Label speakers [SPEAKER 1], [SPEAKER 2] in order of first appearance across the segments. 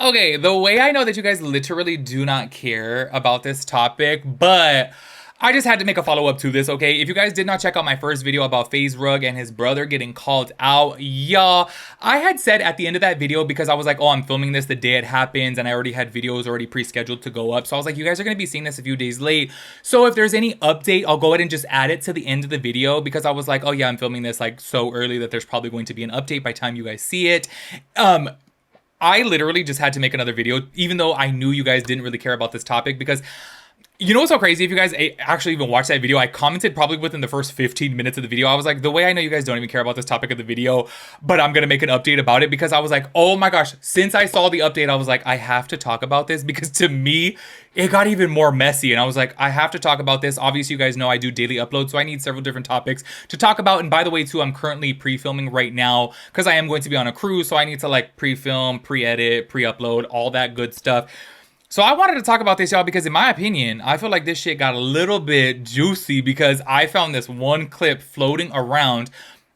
[SPEAKER 1] Okay, the way I know that you guys literally do not care about this topic, but I just had to make a follow-up to this, okay? If you guys did not check out my first video about Faze Rug and his brother getting called out, y'all, I had said at the end of that video, because I was like, oh, I'm filming this the day it happens, and I already had videos already pre-scheduled to go up, so I was like, you guys are gonna be seeing this a few days late, so if there's any update, I'll go ahead and just add it to the end of the video, because I was like, oh yeah, I'm filming this like so early that there's probably going to be an update by the time you guys see it. I literally just had to make another video, even though I knew you guys didn't really care about this topic, because you know what's so crazy? If you guys actually even watched that video, I commented probably within the first 15 minutes of the video. I was like, the way I know you guys don't even care about this topic of the video, but I'm going to make an update about it, because I was like, oh my gosh, since I saw the update, I was like, I have to talk about this, because to me, it got even more messy. And I was like, I have to talk about this. Obviously, you guys know I do daily uploads, so I need several different topics to talk about. And by the way, too, I'm currently pre-filming right now because I am going to be on a cruise. So I need to like pre-film, pre-edit, pre-upload, all that good stuff. So I wanted to talk about this, y'all, because in my opinion, I feel like this shit got a little bit juicy, because I found this one clip floating around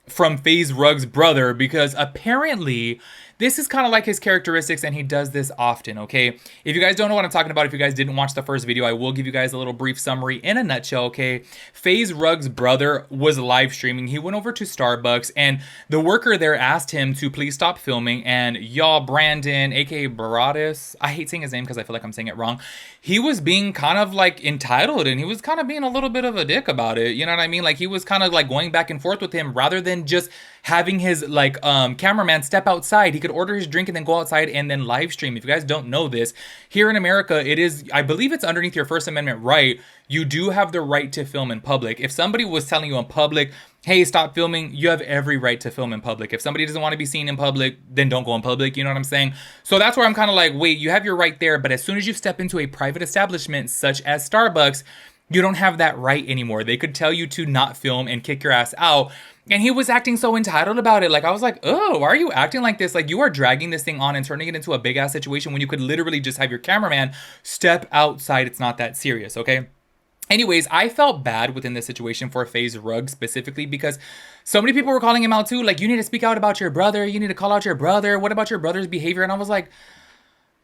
[SPEAKER 1] from Faze Rug's brother, because apparently this is kind of like his characteristics, and he does this often, okay? If you guys don't know what I'm talking about, if you guys didn't watch the first video, I will give you guys a little brief summary in a nutshell, okay? Faze Rug's brother was live streaming. He went over to Starbucks, and the worker there asked him to please stop filming, and y'all, Brandon, aka Baratis, I hate saying his name because I feel like I'm saying it wrong, he was being kind of like entitled, and he was kind of being a little bit of a dick about it, you know what I mean? Like, he was kind of like going back and forth with him, rather than just having his like cameraman step outside. He could order his drink and then go outside and then live stream. If you guys don't know this, here in America, it is, I believe it's underneath your First Amendment right. You do have the right to film in public. If somebody was telling you in public, hey, stop filming, you have every right to film in public. If somebody doesn't want to be seen in public, then don't go in public, you know what I'm saying? So that's where I'm kind of like, wait, you have your right there, but as soon as you step into a private establishment such as Starbucks, you don't have that right anymore. They could tell you to not film and kick your ass out. And he was acting so entitled about it. Like, I was like, oh, why are you acting like this? Like, you are dragging this thing on and turning it into a big ass situation when you could literally just have your cameraman step outside. It's not that serious, okay? Anyways, I felt bad within this situation for Faze Rug specifically, because so many people were calling him out too. Like, you need to speak out about your brother. You need to call out your brother. What about your brother's behavior? And I was like,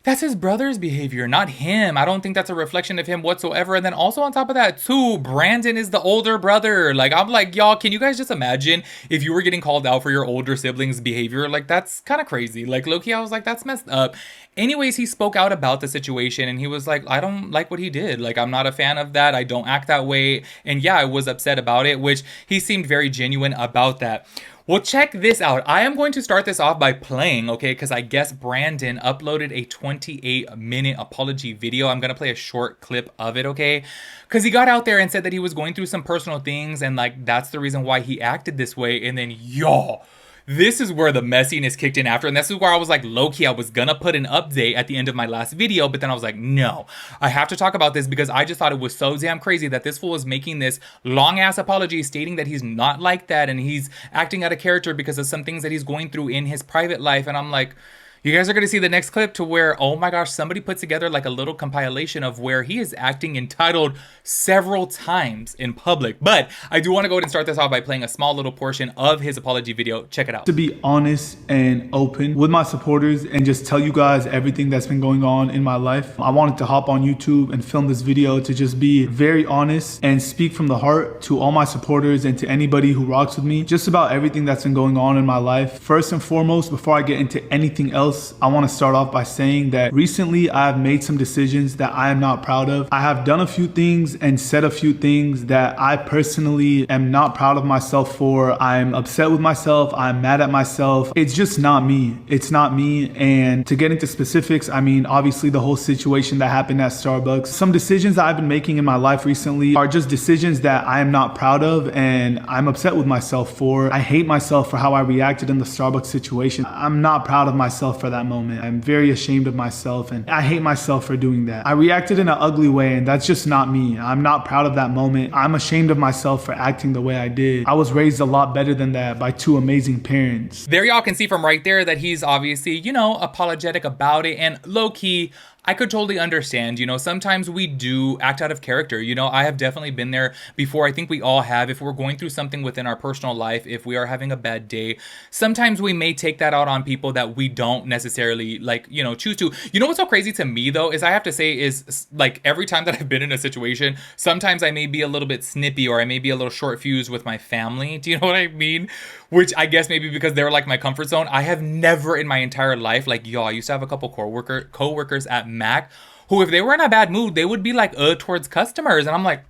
[SPEAKER 1] that's his brother's behavior, not him. I don't think that's a reflection of him whatsoever. And then also on top of that too, Brandon is the older brother. Like, I'm like, y'all, can you guys just imagine if you were getting called out for your older sibling's behavior? Like, that's kind of crazy. Like, low-key, I was like, that's messed up. Anyways, he spoke out about the situation, and he was like, I don't like what he did. Like, I'm not a fan of that. I don't act that way. And yeah, I was upset about it, which he seemed very genuine about that. Well, check this out. I am going to start this off by playing, okay, because I guess Brandon uploaded a 28-minute apology video. I'm going to play a short clip of it, okay, because he got out there and said that he was going through some personal things, and like, that's the reason why he acted this way. And then, y'all, this is where the messiness kicked in after, and this is where I was like, low-key, I was gonna put an update at the end of my last video, but then I was like, no, I have to talk about this, because I just thought it was so damn crazy that this fool was making this long-ass apology stating that he's not like that, and he's acting out of character because of some things that he's going through in his private life. And I'm like, you guys are going to see the next clip to where, oh my gosh, somebody put together like a little compilation of where he is acting entitled several times in public. But I do want to go ahead and start this off by playing a small little portion of his apology video. Check it out.
[SPEAKER 2] To be honest and open with my supporters and just tell you guys everything that's been going on in my life. I wanted to hop on YouTube and film this video to just be very honest and speak from the heart to all my supporters and to anybody who rocks with me, just about everything that's been going on in my life. First and foremost, before I get into anything else, I want to start off by saying that recently I've made some decisions that I am not proud of. I have done a few things and said a few things that I personally am not proud of myself for. I'm upset with myself. I'm mad at myself. It's just not me. It's not me. And to get into specifics, I mean, obviously the whole situation that happened at Starbucks. Some decisions that I've been making in my life recently are just decisions that I am not proud of and I'm upset with myself for. I hate myself for how I reacted in the Starbucks situation. I'm not proud of myself for that moment. I'm very ashamed of myself, and I hate myself for doing that. I reacted in an ugly way, and that's just not me. I'm not proud of that moment. I'm ashamed of myself for acting the way I did. I was raised a lot better than that by two amazing parents.
[SPEAKER 1] There y'all can see from right there that he's obviously, you know, apologetic about it, and low-key, I could totally understand. Sometimes we do act out of character. I have definitely been there before. I think we all have. If we're going through something within our personal life, if we are having a bad day, sometimes we may take that out on people that we don't necessarily like, choose to. What's so crazy to me though is I have to say is like every time that I've been in a situation, sometimes I may be a little bit snippy or I may be a little short fused with my family. Do you know what I mean? Which I guess maybe because they're like my comfort zone. I have never in my entire life, like, I used to have a couple co-workers at Mac who, if they were in a bad mood, they would be like, towards customers. And I'm like,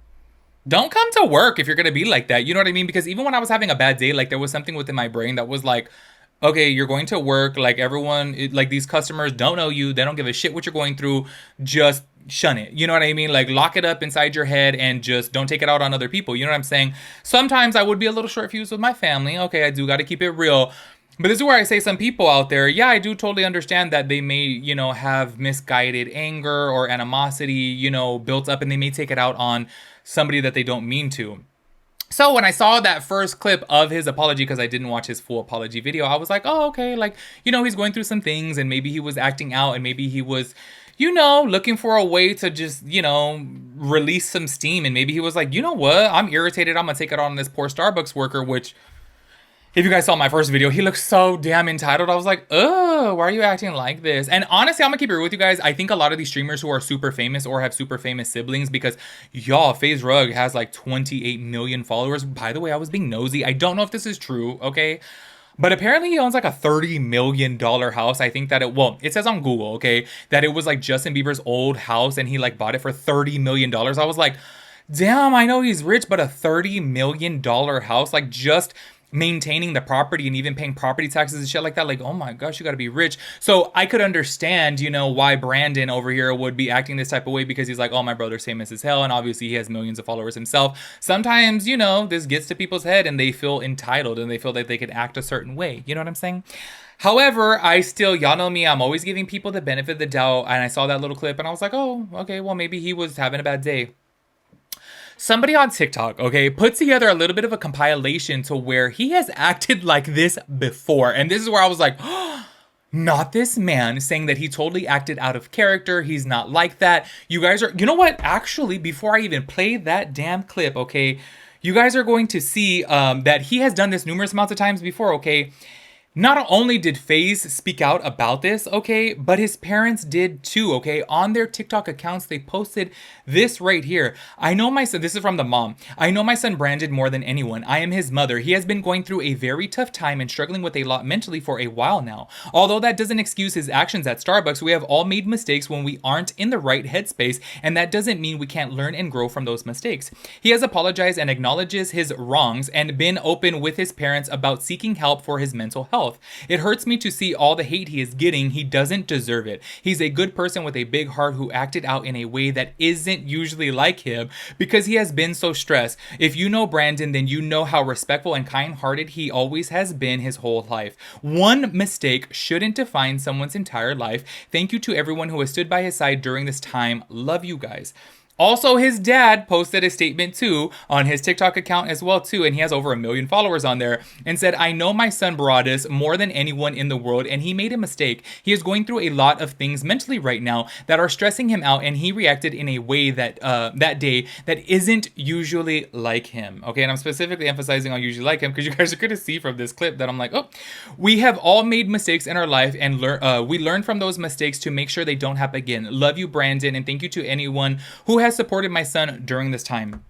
[SPEAKER 1] don't come to work if you're going to be like that. You know what I mean? Because even when I was having a bad day, like there was something within my brain that was like, okay, you're going to work, like everyone, like these customers don't know you. They don't give a shit what you're going through. Just shun it. You know what I mean? Like lock it up inside your head and just don't take it out on other people. You know what I'm saying? Sometimes I would be a little short fused with my family. Okay, I do got to keep it real. But this is where I say some people out there, yeah, I do totally understand that they may, have misguided anger or animosity, built up, and they may take it out on somebody that they don't mean to. So when I saw that first clip of his apology, because I didn't watch his full apology video, I was like, oh, okay, like, he's going through some things and maybe he was acting out and maybe he was, looking for a way to just, release some steam. And maybe he was like, you know what? I'm irritated. I'm going to take it on this poor Starbucks worker, which, if you guys saw my first video, he looks so damn entitled. I was like, oh, why are you acting like this? And honestly, I'm gonna keep it real with you guys. I think a lot of these streamers who are super famous or have super famous siblings, because y'all, Faze Rug has like 28 million followers. By the way, I was being nosy. I don't know if this is true, okay? But apparently he owns like a $30 million house. I think that it says on Google, okay, that it was like Justin Bieber's old house and he like bought it for $30 million. I was like, damn, I know he's rich, but a $30 million house, like just maintaining the property and even paying property taxes and shit like that, like, oh my gosh, you gotta be rich. So I could understand, why Brandon over here would be acting this type of way, because he's like, oh, my brother's famous as hell, and obviously he has millions of followers himself. Sometimes, this gets to people's head and they feel entitled and they feel that they could act a certain way. You know what I'm saying? However, y'all know me, I'm always giving people the benefit of the doubt, and I saw that little clip and I was like, oh, okay, well, maybe he was having a bad day. Somebody on TikTok, okay, put together a little bit of a compilation to where he has acted like this before. And this is where I was like, oh, not this man, saying that he totally acted out of character. He's not like that. You guys are, you know what? Actually, before I even play that damn clip, okay, you guys are going to see that he has done this numerous amounts of times before, okay? Not only did Faze speak out about this, okay, but his parents did too, okay? On their TikTok accounts, they posted this right here. I know my son, this is from the mom. I know my son Brandon more than anyone. I am his mother. He has been going through a very tough time and struggling with a lot mentally for a while now. Although that doesn't excuse his actions at Starbucks, we have all made mistakes when we aren't in the right headspace, and that doesn't mean we can't learn and grow from those mistakes. He has apologized and acknowledges his wrongs and been open with his parents about seeking help for his mental health. It hurts me to see all the hate he is getting. He doesn't deserve it. He's a good person with a big heart who acted out in a way that isn't usually like him because he has been so stressed. If you know Brandon, then you know how respectful and kind-hearted he always has been his whole life. One mistake shouldn't define someone's entire life. Thank you to everyone who has stood by his side during this time. Love you guys. Also, his dad posted a statement too on his TikTok account as well too, and he has over 1 million followers on there, and said, I know my son Baradas more than anyone in the world, and he made a mistake. He is going through a lot of things mentally right now that are stressing him out, and he reacted in a way that that day that isn't usually like him. Okay, and I'm specifically emphasizing on usually like him because you guys are going to see from this clip that I'm like, oh, we have all made mistakes in our life, and we learn from those mistakes to make sure they don't happen again. Love you, Brandon, and thank you to anyone who has supported my son during this time.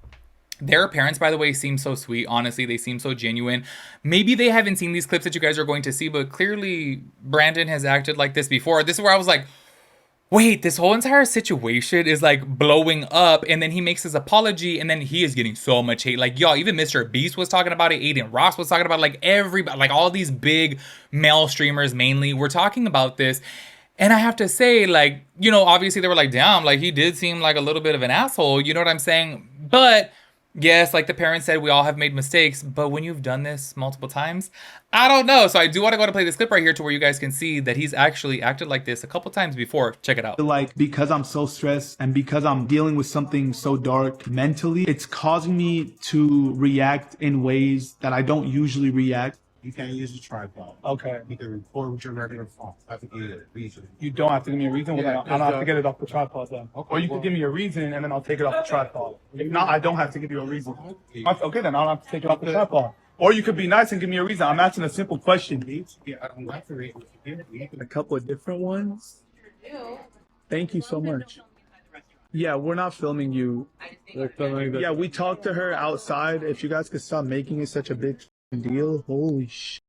[SPEAKER 1] Their parents, by the way, seem so sweet. Honestly, they seem so genuine. Maybe they haven't seen these clips that you guys are going to see, but clearly Brandon has acted like this before. This is where I was like, wait, this whole entire situation is like blowing up, and then he makes his apology, and then he is getting so much hate. Like, y'all, even Mr. Beast was talking about it, Aiden Ross was talking about it, like everybody, like all these big male streamers mainly were talking about this. And I have to say, like, obviously they were like, damn, like he did seem like a little bit of an asshole, you know what I'm saying? But yes, like the parents said, we all have made mistakes, but when you've done this multiple times, I don't know. So I do want to go to play this clip right here to where you guys can see that he's actually acted like this a couple times before. Check it out.
[SPEAKER 2] Like, because I'm so stressed and because I'm dealing with something so dark mentally, it's causing me to react in ways that I don't usually react.
[SPEAKER 3] You can't use a tripod.
[SPEAKER 2] Okay.
[SPEAKER 3] You can record with your regular phone. I have to give you a reason.
[SPEAKER 2] You don't have to give me a reason. Well,
[SPEAKER 3] Yeah,
[SPEAKER 2] then I don't have to get it off the tripod then.
[SPEAKER 3] Okay,
[SPEAKER 2] Or you could give me a reason and then I'll take it off the tripod. If not, I don't have to give you a reason. Okay, then I don't have to take it off the tripod. Or you could be nice and give me a reason. I'm asking a simple question.
[SPEAKER 3] Yeah, I don't have to read.
[SPEAKER 2] A couple of different ones. Thank you so much. Yeah, we're not filming you. Yeah, we talked to her outside. If you guys could stop making it such a big deal. Holy sh.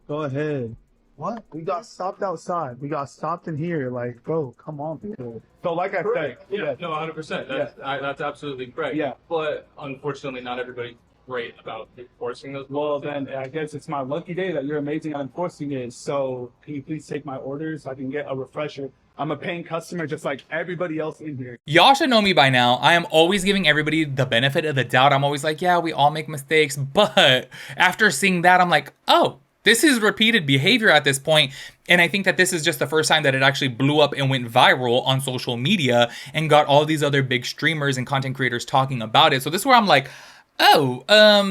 [SPEAKER 2] Go ahead. What? We got stopped outside. We got stopped in here. Like, bro, come on, people. So, like I said,
[SPEAKER 4] Yeah, no, 100%. That's absolutely correct.
[SPEAKER 2] Yeah.
[SPEAKER 4] But unfortunately, not everybody's great about enforcing those
[SPEAKER 2] well,
[SPEAKER 4] laws.
[SPEAKER 2] then I guess it's my lucky day that you're amazing at enforcing it. So, can you please take my order so I can get a refresher? I'm a paying customer just like everybody else in here.
[SPEAKER 1] Y'all should know me by now. I am always giving everybody the benefit of the doubt. I'm always like, yeah, we all make mistakes. But after seeing that, I'm like, oh, this is repeated behavior at this point. And I think that this is just the first time that it actually blew up and went viral on social media and got all these other big streamers and content creators talking about it. So this is where I'm like, oh,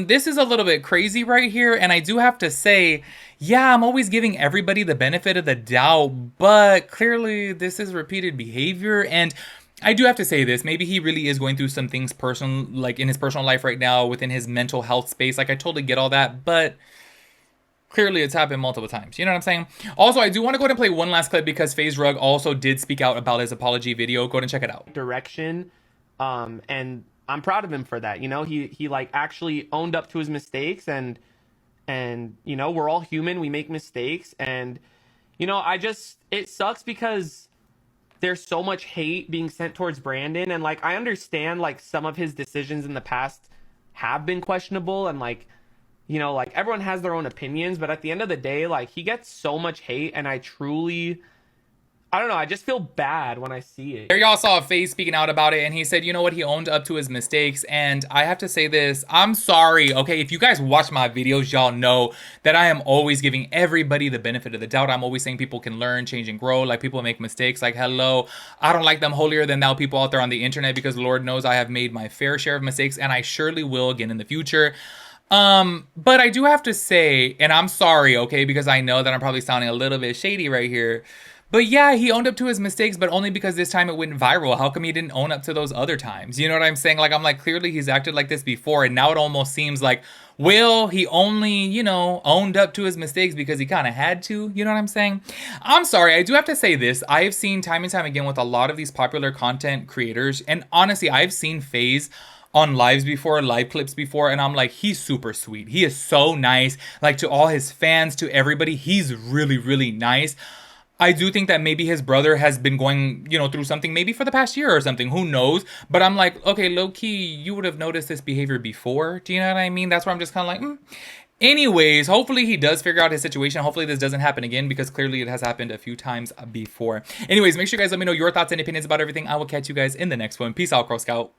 [SPEAKER 1] this is a little bit crazy right here. And I do have to say, yeah, I'm always giving everybody the benefit of the doubt, but clearly this is repeated behavior. And I do have to say this, maybe he really is going through some things personal, like in his personal life right now, within his mental health space. Like, I totally get all that, but clearly it's happened multiple times. You know what I'm saying? Also, I do want to go ahead and play one last clip because Faze Rug also did speak out about his apology video. Go ahead and check it out.
[SPEAKER 5] Direction, and I'm proud of him for that. You know, he like actually owned up to his mistakes, and you know, we're all human, we make mistakes, and you know, it sucks because there's so much hate being sent towards Brandon, and like, I understand like some of his decisions in the past have been questionable, and like, you know, like, everyone has their own opinions, but at the end of the day, like, he gets so much hate, and I don't know, I just feel bad when I see it.
[SPEAKER 1] There y'all saw Faze speaking out about it, and he said, you know what, he owned up to his mistakes. And I have to say this, I'm sorry, okay? If you guys watch my videos, y'all know that I am always giving everybody the benefit of the doubt. I'm always saying people can learn, change, and grow. Like, people make mistakes. Like, hello, I don't like them holier than thou people out there on the internet, because Lord knows I have made my fair share of mistakes, and I surely will again in the future. But I do have to say, and I'm sorry, okay, because I know that I'm probably sounding a little bit shady right here, but yeah, he owned up to his mistakes, but only because this time it went viral. How come he didn't own up to those other times? You know what I'm saying? Like, I'm like, clearly he's acted like this before, and now it almost seems like, well, he only, you know, owned up to his mistakes because he kind of had to. You know what I'm saying? I'm sorry, I do have to say this. I have seen time and time again with a lot of these popular content creators, and honestly, I've seen Faze on live clips before, and I'm like, he's super sweet. He is so nice. Like, to all his fans, to everybody, he's really, really nice. I do think that maybe his brother has been going, you know, through something maybe for the past year or something. Who knows? But I'm like, okay, low-key, you would have noticed this behavior before. Do you know what I mean? That's where I'm just kind of like, Anyways, hopefully he does figure out his situation. Hopefully this doesn't happen again, because clearly it has happened a few times before. Anyways, make sure you guys let me know your thoughts and opinions about everything. I will catch you guys in the next one. Peace out, Girl Scout.